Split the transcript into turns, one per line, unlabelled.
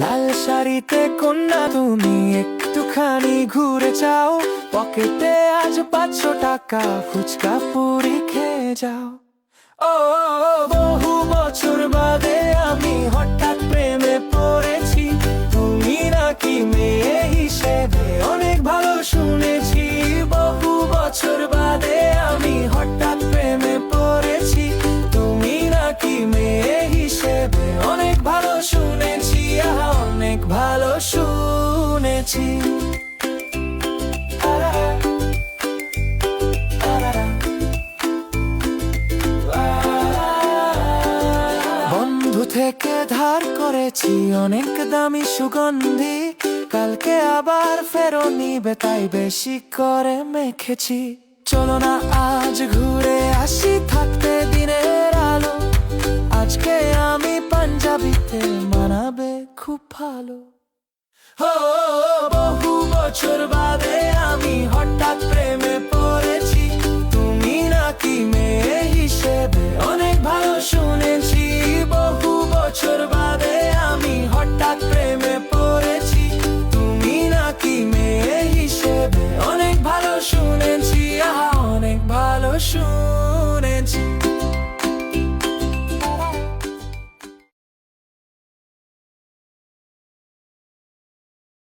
লাল শাড়িতে কন্যা তুমি একটুখানি ঘুরে যাও, পকেটে আজ 500 টাকা, ফুচকা পুরি খেয়ে যাও। ও বহু বছর বাদে আমি হঠাৎ প্রেমে পড়েছি, তুমি নাকি মেয়ে হিসেবে অনেক ভালো শুনেছি। বহু বছর বাদে আমি হঠাৎ প্রেমে পড়েছি, তুমি নাকি মেয়ে হিসেবে অনেক ভালো শুনেছি, অনেক ভালো শুনেছি। বন্ধু থেকে ধার করেছি অনেক দামি সুগন্ধি, কালকে আবার ফেরত নিবে তাই বেশি করে মেখেছি। চলো না আজ ঘুরে আসি, থাকতে দিনের আলো, আজকে আমি পাঞ্জাবিতে মানাবে খুব ভালো। বহু বছর বাদে